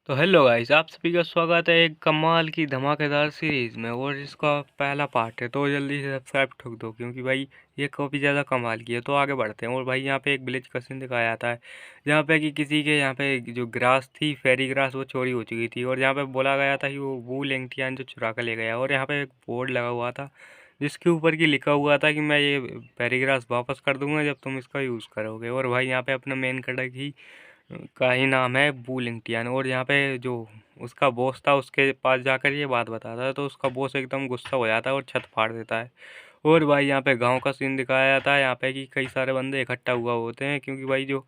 तो hello guys, आप सभी का स्वागत है एक कमाल की धमाकेदार सीरीज में। और इसका पहला पार्ट है तो जल्दी से सब्सक्राइब ठोक दो, क्योंकि भाई ये काफ़ी ज़्यादा कमाल की है। तो आगे बढ़ते हैं। और भाई यहाँ पे एक विलेज का सीन दिखाया जाता है जहाँ पे कि किसी के यहाँ पे जो ग्रास थी, फेरी ग्रास, वो चोरी हो चुकी थी। और यहाँ पे बोला गया था कि वो वूल एंगटियान जो चुरा कर ले गया। और यहाँ पे एक बोर्ड लगा हुआ था जिसके ऊपर की लिखा हुआ था कि मैं ये फेरी ग्रास वापस कर दूंगा जब तुम इसका यूज़ करोगे। और भाई यहाँ पे अपना मेन कड़क ही का ही नाम है वू लिंगटियान। और यहाँ पे जो उसका बॉस था उसके पास जाकर ये बात बताता है तो उसका बॉस एकदम गुस्सा हो जाता है और छत फाड़ देता है। और भाई यहाँ पे गांव का सीन दिखाया जाता है यहाँ पे कि कई सारे बंदे इकट्ठा हुआ होते हैं, क्योंकि भाई जो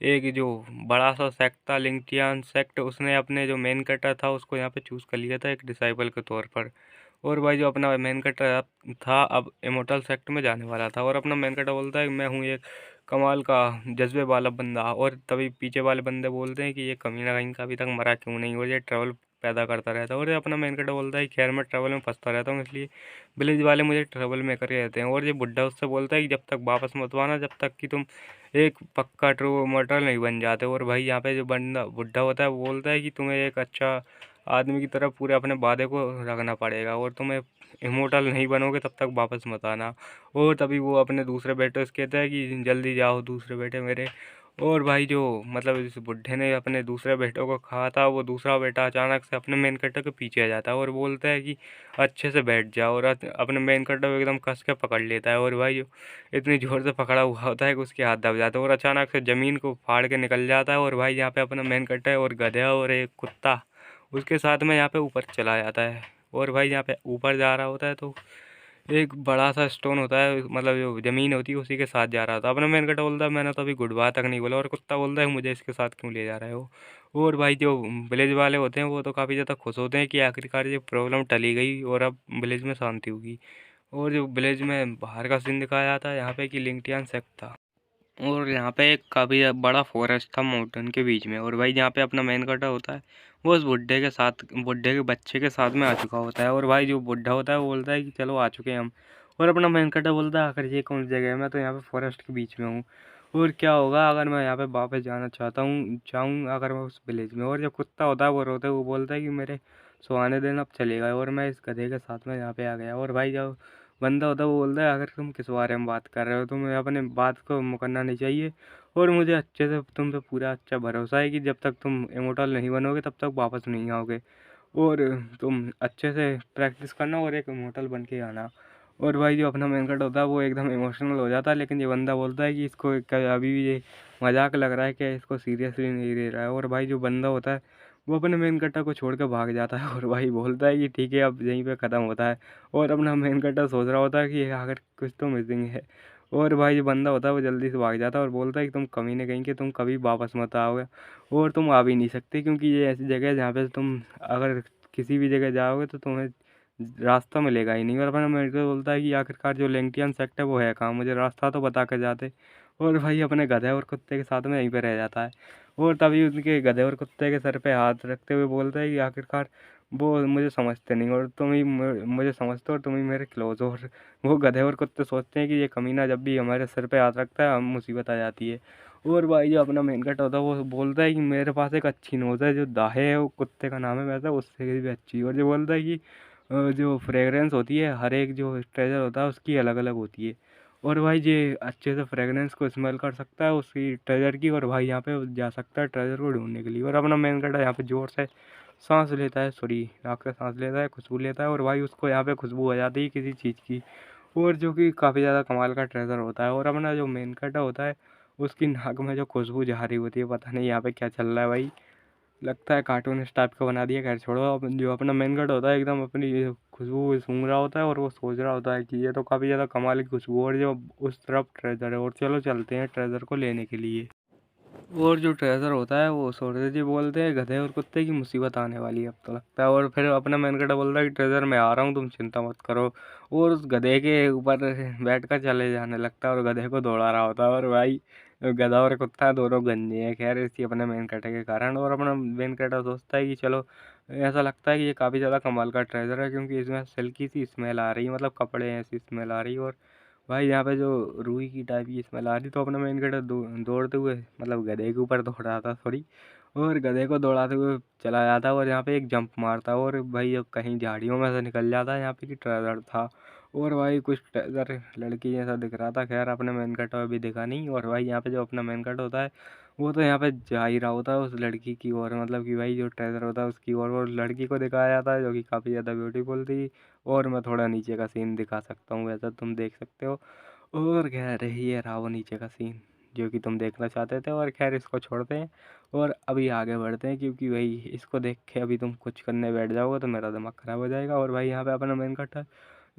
एक जो बड़ा सा सेक्ट था लिंगटियान सेक्ट, उसने अपने जो मेन कटर था उसको यहाँ पे चूज़ कर लिया था एक डिसाइबल के तौर पर। और भाई जो अपना मेन कटर था अब इमोर्टल सेक्ट में जाने वाला था। और अपना मेन कटर बोलता है कि मैं हूँ एक कमाल का जज्बे वाला बंदा। और तभी पीछे वाले बंदे बोलते हैं कि ये कमीना कहीं का अभी तक मरा क्यों नहीं, और ये ट्रबल पैदा करता रहता है। और ये अपना मेन कटर बोलता है कि खैर मैं ट्रबल में फंसता रहता हूँ, इसलिए विलेज वाले मुझे ट्रबल में करे रहते हैं। और ये बुढ़ा उससे बोलता है कि जब तक वापस मत आना जब तक कि तुम एक पक्का ट्रू मॉडल नहीं बन जाते। और भाई यहाँ पे जो बंदा बुढ़ा होता है वो बोलता है कि तुम्हें एक अच्छा आदमी की तरह पूरे अपने वादे को रखना पड़ेगा, और तुम्हें इमोर्टल नहीं बनोगे तब तक वापस मत आना। और तभी वो अपने दूसरे बेटे से कहता है कि जल्दी जाओ दूसरे बेटे मेरे। और भाई जो मतलब इस बुढ़े ने अपने दूसरे बेटों को कहा था, वो दूसरा बेटा अचानक से अपने मेन कट्टर के पीछे आ जाता है और बोलता है कि अच्छे से बैठ जाओ। और अपने मेन कट्टर को एकदम कस के पकड़ लेता है। और भाई जो इतनी ज़ोर से पकड़ा हुआ होता है कि उसके हाथ दब जाते हैं और अचानक से ज़मीन को फाड़ के निकल जाता है। और भाई यहाँ पे अपना मेन कट्टर और गधा और एक कुत्ता उसके साथ में यहाँ पे ऊपर चला जाता है। और भाई यहाँ पे ऊपर जा रहा होता है तो एक बड़ा सा स्टोन होता है, मतलब जो ज़मीन होती है उसी के साथ जा रहा था। अपना मेन कटा बोलता है मैंने तो अभी गुड बाय तक नहीं बोला। और कुत्ता बोलता है मुझे इसके साथ क्यों ले जा रहे हो। और भाई जो विलेज वाले होते हैं वो तो काफ़ी ज़्यादा खुश होते हैं कि आखिरकार ये प्रॉब्लम टली गई और अब विलेज में शांति होगी। और जो विलेज में बाहर का सीन दिखाया जाता है यहाँ पे कि लिंगटियान सेक्ट था। और यहाँ पे एक काफ़ी बड़ा फॉरेस्ट था माउंटेन के बीच में। और भाई जहाँ पे अपना मेन कटा होता है वो उस बुड्ढे के साथ, बुड्ढे के बच्चे के साथ में आ चुका होता है। और भाई जो बुड्ढा होता है वो बोलता है कि चलो आ चुके हैं हम। और अपना मेन कटा बोलता है आखिर ये कौन सी जगह है, मैं तो यहाँ पे फॉरेस्ट के बीच में हूँ। और क्या होगा अगर मैं यहाँ पे वापस जाना चाहता हूँ, जाऊँ अगर मैं उस विलेज में। और जब कुत्ता होता है वो रोता है, वो बोलता है कि मेरे सुहाने दिन अब चलेगा और मैं इस गधे के साथ में यहाँ पे आ गया। और भाई जब बंदा होता है वो बोलता है आखिर तुम किस बारे में बात कर रहे हो, तुम्हें अपने बात को मुकरना नहीं चाहिए। और मुझे अच्छे से तुम पे पूरा अच्छा भरोसा है कि जब तक तुम इमोर्टल नहीं बनोगे तब तक वापस नहीं आओगे। और तुम अच्छे से प्रैक्टिस करना और एक इमोर्टल बन के आना। और भाई जो अपना मेन कट होता है वो एकदम इमोशनल हो जाता है, लेकिन ये बंदा बोलता है कि इसको अभी भी ये मजाक लग रहा है कि इसको सीरियसली नहीं ले रहा है। और भाई जो बंदा होता है वो अपने मेन कट्टा को छोड़ के भाग जाता है और भाई बोलता है कि ठीक है अब यहीं पे ख़त्म होता है। और अपना मेन कट्टा सोच रहा होता है कि अगर कुछ तो मिसिंग है। और भाई जो बंदा होता है वो जल्दी से भाग जाता है और बोलता है कि तुम कमीने कहीं के तुम कभी वापस मत आओगे और तुम आ भी नहीं सकते, क्योंकि ये ऐसी जगह है जहाँ पे तुम अगर किसी भी जगह जाओगे तो तुम्हें रास्ता मिलेगा ही नहीं। और अपना मेरे को बोलता है कि आखिरकार जो लेंटियन सेक्ट है वो है कहाँ, मुझे रास्ता तो बता कर जाते। और भाई अपने गधे और कुत्ते के साथ में यहीं पे रह जाता है। और तभी उनके गधे और कुत्ते के सर पे हाथ रखते हुए बोलता है कि आखिरकार वो मुझे समझते नहीं और तुम ही मुझे समझते हो और तुम ही मेरे क्लोज हो। और वो गधे और कुत्ते सोचते हैं कि ये कमीना जब भी हमारे सर पे हाथ रखता है हम मुसीबत आ जाती है। और भाई जो अपना मेन कट होता है वो बोलता है कि मेरे पास एक अच्छी नोज़ है, जो दाहे है वो कुत्ते का नाम है वैसा, उससे भी अच्छी। और जो बोलता है कि जो फ्रेगरेंस होती है हर एक जो ट्रेजर होता है उसकी अलग अलग होती है। और भाई ये अच्छे से फ्रेगरेंस को स्मेल कर सकता है उसकी ट्रेजर की, और भाई यहाँ पे जा सकता है ट्रेजर को ढूंढने के लिए। और अपना मेन कटा यहाँ पे जोर से सांस लेता है, सॉरी नाक से सांस लेता है, खुशबू लेता है और भाई उसको यहाँ पे खुशबू आ जाती है किसी चीज़ की, और जो कि काफ़ी ज़्यादा कमाल का ट्रेजर होता है। और अपना जो मेन कटा होता है उसकी नाक में जो खुशबू जा रही होती है, पता नहीं यहाँ पे क्या चल रहा है भाई, लगता है कार्टून इस टाइप का बना दिया। खैर छोड़ो, अब जो अपना मेन कट होता है एकदम अपनी ये खुशबू सूंघ रहा होता है और वो सोच रहा होता है कि ये तो काफ़ी ज़्यादा कमाल की खुशबू, और जो उस तरफ ट्रेजर है। और चलो चलते हैं ट्रेजर को लेने के लिए। और जो ट्रेजर होता है वो सूरज जी बोलते हैं गधे और कुत्ते की मुसीबत आने वाली है अब तो लगता है। और फिर अपना मैनकटा बोलता है कि ट्रेजर मैं आ रहा हूँ तुम चिंता मत करो। और उस गधे के ऊपर बैठ कर चले जाने लगता है और गधे को दौड़ा रहा होता है। और भाई गधा और कुत्ता दोनों गंजे हैं खैर इसी अपने मेन कटे के कारण। और अपना मेन कटा सोचता है कि चलो, ऐसा लगता है कि ये काफ़ी ज़्यादा कमाल का ट्रेजर है क्योंकि इसमें सिल्की सी स्मेल आ रही है, मतलब कपड़े ऐसी स्मेल आ रही है। और भाई यहाँ पे जो रूई की टाइप की स्मेल आ रही, तो अपना मेन गेट दौड़ते हुए मतलब गधे के ऊपर दौड़ रहा था सॉरी। और गधे को दौड़ाते हुए चला जाता और यहाँ पे एक जंप मारता और भाई अब कहीं झाड़ियों में से निकल जाता। यहाँ पे कि ट्रेजर था और भाई कुछ ट्रेजर लड़की जैसा दिख रहा था। खैर अपने मेन कट अभी दिखा नहीं। और भाई यहाँ पे जो अपना मेन कट होता है वो तो यहाँ पे जा ही रहा होता है उस लड़की की ओर, मतलब कि भाई जो ट्रेजर होता है उसकी ओर। और लड़की को दिखाया जाता है जो कि काफ़ी ज़्यादा ब्यूटीफुल थी। और मैं थोड़ा नीचे का सीन दिखा सकता हूँ, वैसा तुम देख सकते हो। और खैर ये रहा वो नीचे का सीन जो कि तुम देखना चाहते थे। और खैर इसको छोड़ते हैं और अभी आगे बढ़ते हैं, क्योंकि भाई इसको देख के अभी तुम कुछ करने बैठ जाओगे तो मेरा दिमाग ख़राब हो जाएगा। और भाई यहाँ पे अपना मेन कट है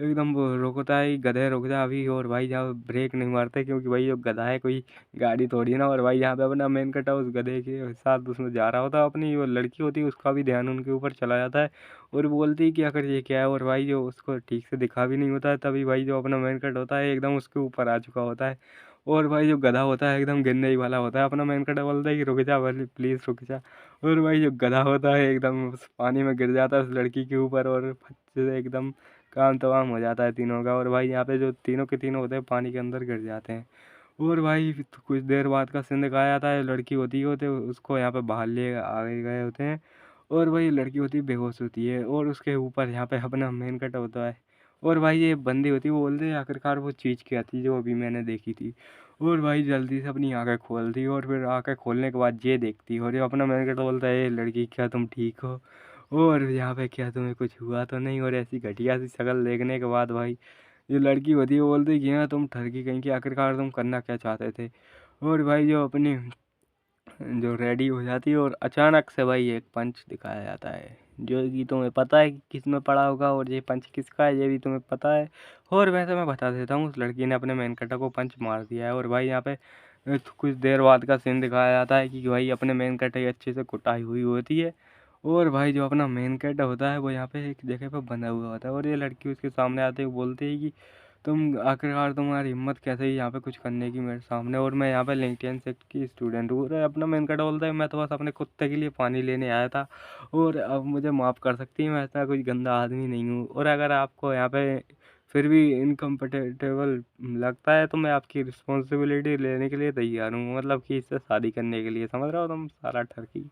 एकदम वो रुकता है, गधे रुक जा अभी। और भाई यहाँ ब्रेक नहीं मारते क्योंकि भाई जो गधा है कोई गाड़ी थोड़ी ना। और भाई यहाँ पे अपना मेन कटा उस गधे के साथ उसमें जा रहा होता है, अपनी वो लड़की होती है उसका भी ध्यान उनके ऊपर चला जाता है और बोलती है कि आखिर ये क्या है। और भाई जो उसको ठीक से दिखा भी नहीं होता है, तभी भाई जो अपना मेन कट होता है एकदम उसके ऊपर आ चुका होता है। और भाई जो गधा होता है एकदम गिरने ही वाला होता है। अपना मेन कट बोलता है कि रुक जा भाई, प्लीज़ रुक जा। और भाई जो गधा होता है एकदम उस पानी में गिर जाता है उस लड़की के ऊपर और फट से एकदम काम तमाम हो जाता है तीनों का। और भाई यहाँ पे जो तीनों के तीनों होते हैं पानी के अंदर गिर जाते हैं। और भाई फिर तो कुछ देर बाद का सीन दिखाया जाता है, लड़की होती है होते उसको यहाँ पे बाहर ले आगे गए होते हैं। और भाई लड़की होती है बेहोश होती है और उसके ऊपर यहाँ पे अपना मेन कट होता है। और भाई ये बंदी होती है वो बोलते हैं आखिरकार वो चीज़ क्या थी जो अभी मैंने देखी थी। और भाई जल्दी से अपनी आंखें खोलती और फिर आंखें खोलने के बाद ये देखती और ये अपना मेन कट बोलता है, लड़की क्या तुम ठीक हो? और यहाँ पे क्या तुम्हें कुछ हुआ तो नहीं? और ऐसी घटिया सी शक्ल देखने के बाद भाई जो लड़की होती है वो बोलती है कि हाँ तुम ठरकी कहीं की, आखिरकार तुम करना क्या चाहते थे? और भाई जो अपनी जो रेडी हो जाती है और अचानक से भाई एक पंच दिखाया जाता है जो कि तुम्हें पता है कि किस में पड़ा होगा और ये पंच किसका है ये भी तुम्हें पता है। और वैसे मैं बता देता हूँ, उस लड़की ने अपने मेन कटा को पंच मार दिया है। और भाई यहाँ पे कुछ देर बाद का सीन दिखाया जाता है कि भाई अपने मेन कटे अच्छे से कुटाई हुई होती है। और भाई जो अपना मेन कैट होता है वो यहाँ पे एक जगह पे बंधा हुआ होता है और ये लड़की उसके सामने आते हुए बोलती है कि तुम आखिरकार तुम्हारी हिम्मत कैसे ही यहाँ पे कुछ करने की मेरे सामने, और मैं यहाँ पे लिंक्डइन सेक्ट की स्टूडेंट हूँ। और अपना मेन कैट बोलता है मैं तो बस अपने कुत्ते के लिए पानी लेने आया था और अब मुझे माफ़ कर सकती है, मैं ऐसा कोई गंदा आदमी नहीं हूँ। और अगर आपको यहाँ पे फिर भी इनकम्फर्टेबल लगता है तो मैं आपकी रिस्पॉन्सिबिलिटी लेने के लिए तैयार हूँ, मतलब कि इससे शादी करने के लिए, समझ रहे हो तुम सारा ठरकी।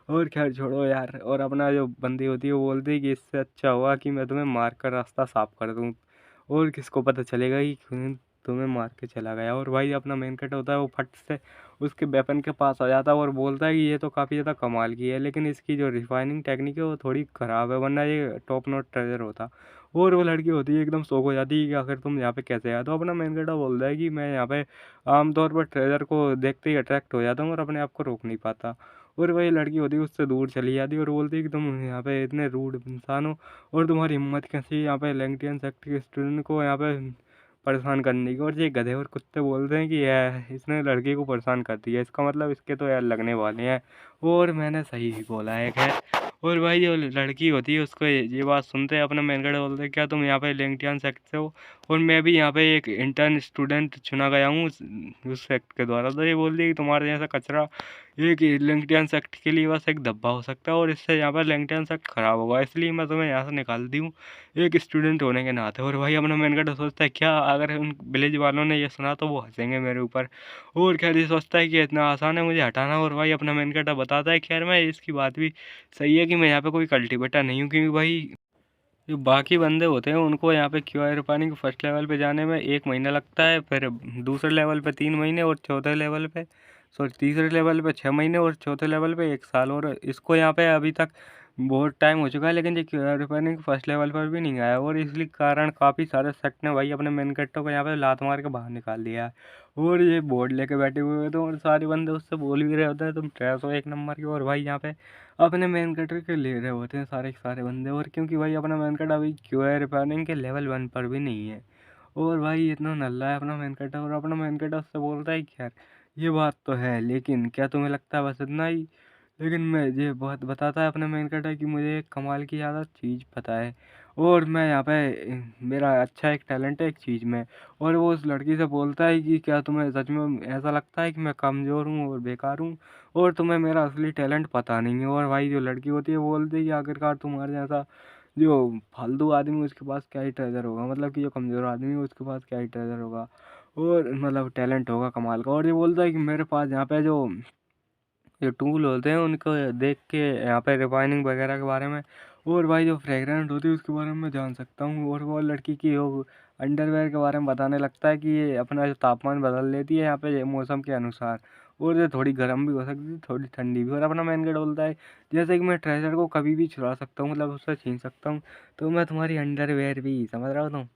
और खैर छोड़ो यार। और अपना जो बंदी होती है वो बोलती है कि इससे अच्छा हुआ कि मैं तुम्हें मार कर रास्ता साफ कर दूँ और किसको पता चलेगा कि खून तुम्हें मार के चला गया। और भाई अपना मेन कट होता है वो फट से उसके वेपन के पास आ जाता है और बोलता है कि ये तो काफ़ी ज़्यादा कमाल की है, लेकिन इसकी जो रिफाइनिंग टेक्निक है वो थोड़ी ख़राब है, वरना ये टॉप नॉट ट्रेजर होता। और वो लड़की होती है एकदम शौक हो जाती है कि आखिर तुम यहाँ पे कैसे आए। तो अपना मेन कटा बोलता है कि मैं यहाँ पे आमतौर पर ट्रेजर को देखते ही अट्रैक्ट हो जाता हूँ और अपने आप को रोक नहीं पाता। और वही लड़की होती है उससे दूर चली जाती है और बोलती है कि तुम यहाँ पे इतने रूड इंसान हो और तुम्हारी हिम्मत कैसी यहाँ पे लैंगटियन सेक्ट के स्टूडेंट को यहाँ पे परेशान करने की। और ये गधे और कुत्ते बोलते हैं कि यह इसने लड़की को परेशान कर दिया, इसका मतलब इसके तो यार लगने वाले हैं। और मैंने सही ही बोला है खैर। और भाई जो लड़की होती है उसको ये बात सुनते हैं अपना मैनेजर बोलते हैं क्या तुम यहाँ पे लिंक्डइन सेक्ट से हो और मैं भी यहाँ पे एक इंटर्न स्टूडेंट चुना गया हूँ उस सेक्ट के द्वारा। तो ये बोल दी कि तुम्हारे जैसा कचरा एक लिंक्डइन सेक्ट के लिए बस एक धब्बा हो सकता है और इससे यहाँ पर लिंक्डइन सेक्ट खराब होगा, इसलिए मैं तुम्हें यहाँ से निकाल दी हूँ एक स्टूडेंट होने के नाते। और भाई अपना मैनेजर सोचता है क्या अगर उन विलेज वालों ने ये सुना तो वो हंसेंगे मेरे ऊपर। और खैर ये सोचता है कि इतना आसान है मुझे हटाना। और भाई अपना मैनेजर बताता है खैर मैं इसकी बात भी सही है कि मैं यहाँ पे कोई कल्टीवेटर नहीं हूँ, क्योंकि भाई जो बाकी बंदे होते हैं उनको यहाँ पे Q I refining first level पे जाने में 1 महीना लगता है, फिर दूसरे लेवल पे 3 महीने और चौथे लेवल पे सॉरी तीसरे लेवल पे 6 महीने और चौथे लेवल पे 1 साल। और इसको यहाँ पे अभी तक बहुत टाइम हो चुका है लेकिन ये Q I refining first level पर भी नहीं आया। और इसलिए कारण काफ़ी सारे सेक्ट ने भाई अपने मेन कट्टों को यहाँ पे लात मार के बाहर निकाल दिया है। और ये बोर्ड लेके बैठे हुए होते हैं और सारे बंदे उससे बोल भी रहे होते हैं तुम ट्रैश हो 1 नंबर के। और भाई यहाँ पे अपने मेन कटर के ले रहे होते हैं सारे के सारे बंदे। और क्योंकि भाई अपना मेन कट अभी क्यू आई रिपेयरिंग के लेवल 1 पर भी नहीं है और भाई इतना नल्ला है अपना मेन कटर। और अपना मेन कटर उससे बोलता है कि यार ये बात तो है लेकिन क्या तुम्हें लगता है बस इतना ही? लेकिन मैं ये बहुत बताता है अपने मेन कटर कि मुझे एक कमाल की ज़्यादा चीज़ पता है और मैं यहाँ पे मेरा अच्छा एक टैलेंट है एक चीज़ में। और वो उस लड़की से बोलता है कि क्या तुम्हें सच में ऐसा लगता है कि मैं कमज़ोर हूँ और बेकार हूँ और तुम्हें मेरा असली टैलेंट पता नहीं है? और भाई जो लड़की होती है वो बोलती है कि आखिरकार तुम्हारे जैसा जो फालतू आदमी उसके पास क्या ही ट्रेजर होगा, मतलब कि जो कमज़ोर आदमी है उसके पास क्या ही ट्रेजर होगा और मतलब टैलेंट होगा कमाल का। और ये बोलता है कि मेरे पास यहाँ पे जो जो टूल होते हैं उनको देख के यहाँ पे रिफाइनिंग वगैरह के बारे में और भाई जो फ्रेगरेंट होती है उसके बारे में मैं जान सकता हूँ। और वो लड़की की वो अंडरवेयर के बारे में बताने लगता है कि ये अपना जो तापमान बदल लेती है यहाँ पे मौसम के अनुसार, और ये थोड़ी गर्म भी हो सकती है थोड़ी ठंडी भी। और अपना मैन गेट बोलता है जैसे कि मैं ट्रेजर को कभी भी चुरा सकता हूँ, मतलब उससे छीन सकता हूँ, तो मैं तुम्हारी अंडरवेयर भी, समझ रहा हो तुम।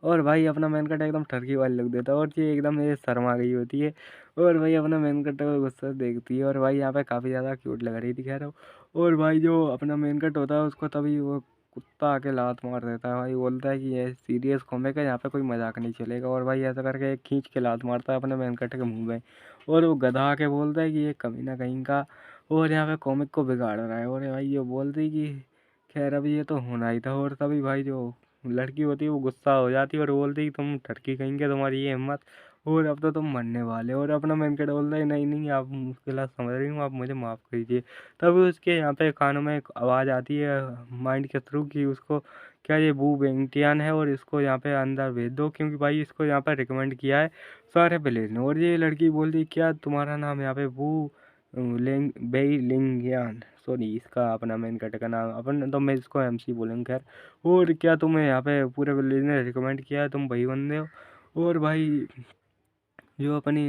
और भाई अपना मैन कट एकदम ठरकी वाली लुक देता है और ये एकदम ये शर्मा गई होती है। और भाई अपना मेन कट को गुस्सा से देखती है और भाई यहाँ पे काफ़ी ज़्यादा क्यूट लग रही थी खैर। और भाई जो अपना मेन कट होता है उसको तभी वो कुत्ता आके लात मार देता है। भाई बोलता है कि ये सीरियस कॉमिक है, यहाँ पे कोई मजाक नहीं चलेगा। और भाई ऐसा करके एक खींच के लात मारता है अपने मेन कट के मुंह में। और वो गधा आके बोलता है कि ये कमीना कहीं का और यहाँ पे कॉमिक को बिगाड़ रहा है। और भाई ये बोलती है कि खैर अभी ये तो होना ही था। और तभी भाई जो लड़की होती है वो गुस्सा हो जाती है और बोलती है कि तुम ठरकी कहेंगे, तुम्हारी ये हिम्मत, और अब तो तुम मरने वाले हो। और अपना मेन किड बोलता है नहीं नहीं आप मुश्किल समझ रही हूँ, आप मुझे माफ़ कीजिए। तभी उसके यहाँ पे कानों में एक आवाज़ आती है माइंड के थ्रू कि उसको क्या ये बू बेंगटियान है और इसको यहाँ पे अंदर भेज दो, क्योंकि भाई इसको यहाँ पे रिकमेंड किया है सारे प्लेयर ने। और ये लड़की बोलती क्या तुम्हारा नाम यहाँ पे बू लिंग बेई लिंगियान, सॉरी इसका अपना मेन कट का नाम अपन तो मैं इसको एमसी बोलेंगे खैर। और क्या तुम्हें यहाँ पे पूरे विलेज ने रिकमेंड किया है, तुम वही बंदे हो। और भाई जो अपनी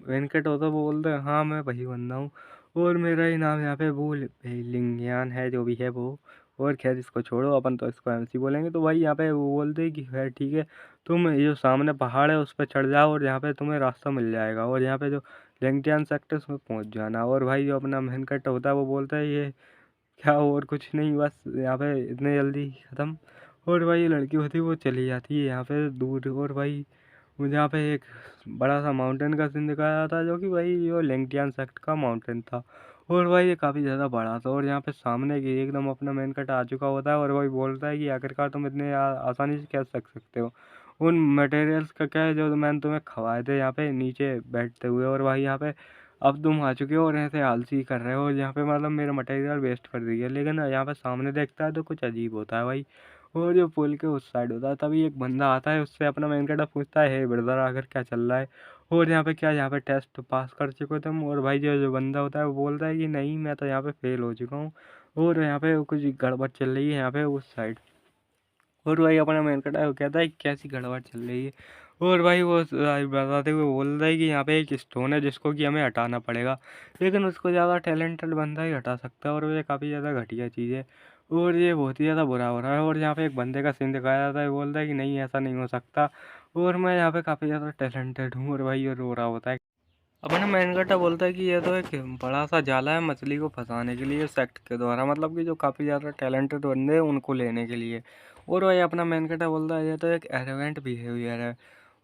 वेंकट होता है वो बोलता है हाँ मैं वही बंदा हूँ और मेरा ही नाम यहाँ पे भूल लिंगियान है जो भी है वो। और खैर इसको छोड़ो, अपन तो इसको एमसी बोलेंगे। तो भाई यहाँ पे वो बोलते हैं कि खैर ठीक है, तुम ये जो सामने पहाड़ है उस पर चढ़ जाओ और यहाँ पे तुम्हें रास्ता मिल जाएगा और यहाँ पे जो लिंगियान सेक्टर उसमें पहुँच जाना। और भाई जो अपना वेंकट होता है वो बोलता है ये क्या और कुछ नहीं, बस यहाँ पे इतने जल्दी ख़त्म। और भाई ये लड़की होती है वो चली जाती है यहाँ पे दूर। और भाई मुझे यहाँ पे एक बड़ा सा माउंटेन का सीन दिखाया था जो कि भाई जो लेंगटियान सेक्ट का माउंटेन था। और भाई ये काफ़ी ज़्यादा बड़ा था और यहाँ पे सामने की एकदम अपना मेन कट आ चुका होता है। और भाई बोलता है कि आखिरकार तुम इतने आसानी से कैसे सकते हो उन मटेरियल्स का, क्या है जो मैंने तुम्हें खवाए थे यहाँ पे नीचे बैठते हुए। और भाई यहाँ पे अब तुम आ चुके हो और ऐसे आलसी कर रहे हो और यहाँ पे मतलब मेरा मटेरियल वेस्ट कर दिया। लेकिन यहाँ पे सामने देखता है तो कुछ अजीब होता है भाई। और जो पुल के उस साइड होता है तभी एक बंदा आता है, उससे अपना मेन कटा पूछता है हे ब्रदर आखिर क्या चल रहा है और यहाँ पे क्या यहाँ पे टेस्ट पास कर चुके हो तुम। और भाई जो जो बंदा होता है वो बोलता है कि नहीं मैं तो यहाँ पे फेल हो चुका हूँ और यहाँ पे कुछ गड़बड़ चल रही है यहाँ पे उस साइड। और भाई अपना मेन कटा है वो कहता है कैसी गड़बड़ चल रही है। और भाई वो बताते हुए बोल रहा है कि यहाँ पे एक स्टोन है जिसको कि हमें हटाना पड़ेगा, लेकिन उसको ज़्यादा टैलेंटेड बंदा ही हटा सकता है और ये काफ़ी ज़्यादा घटिया चीज़ है और ये बहुत ही ज़्यादा बुरा हो रहा है। और यहाँ पे एक बंदे का सीन दिखाया जाता है, बोलता है कि नहीं ऐसा नहीं हो सकता और मैं यहाँ पे काफ़ी ज़्यादा टैलेंटेड हूँ। और भाई ये रो रहा होता है। अपना मैनगटा बोलता है कि ये तो एक बड़ा सा जाला है मछली को फंसाने के लिए सेक्ट के द्वारा, मतलब कि जो काफ़ी ज़्यादा टैलेंटेड बंदे हैं उनको लेने के लिए। और भाई अपना मैनगटा बोलता है ये तो एक एरोगेंट बिहेवियर है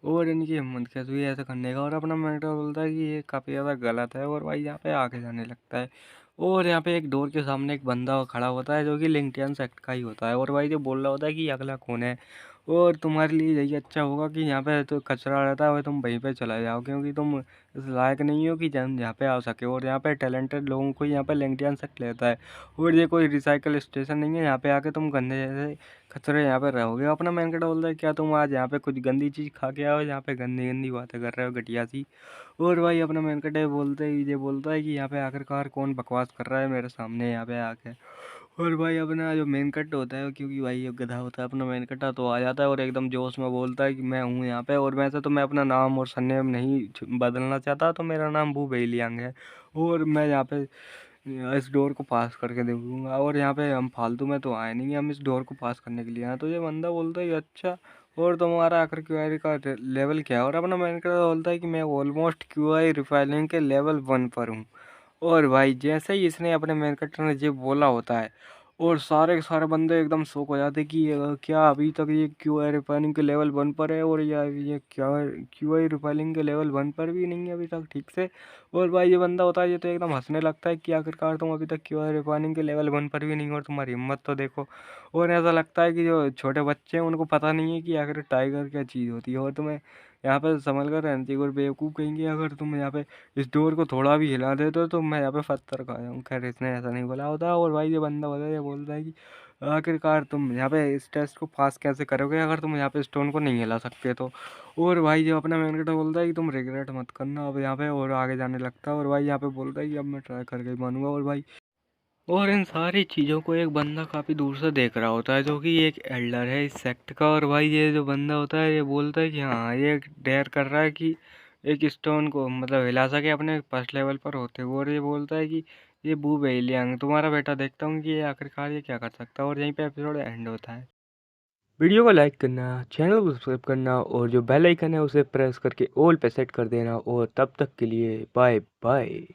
और इनकी हिम्मत कैसे हुई ऐसा करने का। और अपना मैनगटा बोलता है कि ये काफ़ी ज़्यादा गलत है और भाई यहाँ पे आगे जाने लगता है। और यहाँ पे एक डोर के सामने एक बंदा खड़ा होता है जो कि लिंक्डइन सेक्ट का ही होता है। और भाई जो बोल रहा होता है कि अगला कौन है और तुम्हारे लिए यही अच्छा होगा कि यहाँ पे तो कचरा रहता है और तुम वहीं पे चला जाओ, क्योंकि तुम इस लायक नहीं हो कि जन यहाँ पे आ सके। और यहाँ पे टैलेंटेड लोगों को यहाँ पे लिंक्डइन सेक्ट लेता है और ये कोई रिसाइकल स्टेशन नहीं है, यहाँ पे आके तुम गंदे जैसे कचरे यहाँ पे रहोगे। अपना मैनकटा बोलता है क्या तुम आज यहाँ पे कुछ गंदी चीज़ खा के आओ, यहाँ पे गंदी गंदी बातें कर रहे हो घटिया सी। और भाई अपना मैनकटे बोलते ही ये बोलता है कि यहाँ पे आखिरकार कौन बकवास कर रहा है मेरे सामने यहाँ पे आके। और भाई अपना जो मेन कट होता है, क्योंकि भाई ये गधा होता है अपना मेन कटा, तो आ जाता है और एकदम जोश में बोलता है कि मैं हूँ यहाँ पे और वैसे तो मैं अपना नाम और सरनेम नहीं बदलना चाहता, तो मेरा नाम बू बेलियांग है और मैं यहाँ पे इस डोर को पास करके देखूंगा। और यहाँ पे हम फालतू में तो आए नहीं, हम इस डोर को पास करने के लिए आए। तो ये बंदा बोलता है कि अच्छा और तुम्हारा आखिर क्यूआई का लेवल क्या है। और अपना मैन कटा बोलता है कि मैं ऑलमोस्ट क्यूआई रिफाइनिंग के लेवल 1 पर हूँ। और भाई जैसे ही इसने अपने मेन कैरेक्टर ने ये बोला होता है और सारे के सारे बंदे एकदम शौक हो जाते कि क्या अभी तक ये क्यू आई रिफाइनिंग के लेवल 1 पर है और ये क्या क्यू आई रिफाइनिंग के लेवल 1 पर भी नहीं है अभी तक ठीक से। और भाई ये बंदा होता है ये तो एकदम हंसने लगता है कि आखिरकार तुम अभी तक क्यू आई रिफाइनिंग के लेवल 1 पर भी नहीं हो और तुम्हारी हिम्मत तो देखो। और ऐसा लगता है कि जो छोटे बच्चे हैं उनको पता नहीं है कि आखिर टाइगर क्या चीज़ होती है और तुम्हें यहाँ पे संभल कर रहना चाहिए। और बेवकूफ़ कहेंगे अगर तुम यहाँ पे इस डोर को थोड़ा भी हिला देते हो तो मैं यहाँ पे पत्थर खा जाऊँ। खैर इसने ऐसा नहीं बोला होता। और भाई ये बंदा होता है, ये बोलता है कि आखिरकार तुम यहाँ पे इस टेस्ट को पास कैसे करोगे अगर तुम यहाँ पे स्टोन को नहीं हिला सकते तो। और भाई जो अपना मैन बोलता है कि तुम रिग्रेट मत करना अब यहाँ पे, और आगे जाने लगता है। और भाई यहाँ पे बोलता है कि अब मैं ट्राई करके ही मानूंगा। और भाई और इन सारी चीज़ों को एक बंदा काफ़ी दूर से देख रहा होता है जो कि एक एल्डर है इस सेक्ट का। और भाई ये जो बंदा होता है ये बोलता है कि हाँ ये डेयर कर रहा है कि एक स्टोन को मतलब हिला सके अपने फर्स्ट लेवल पर होते हुए। और ये बोलता है कि ये बू बेलियांग तुम्हारा बेटा, देखता हूँ कि ये आखिरकार ये क्या कर सकता है। और यहीं पे एपिसोड एंड होता है। वीडियो को लाइक करना, चैनल को सब्सक्राइब करना और जो बेल आइकन है उसे प्रेस करके ऑल पे सेट कर देना। और तब तक के लिए बाय बाय।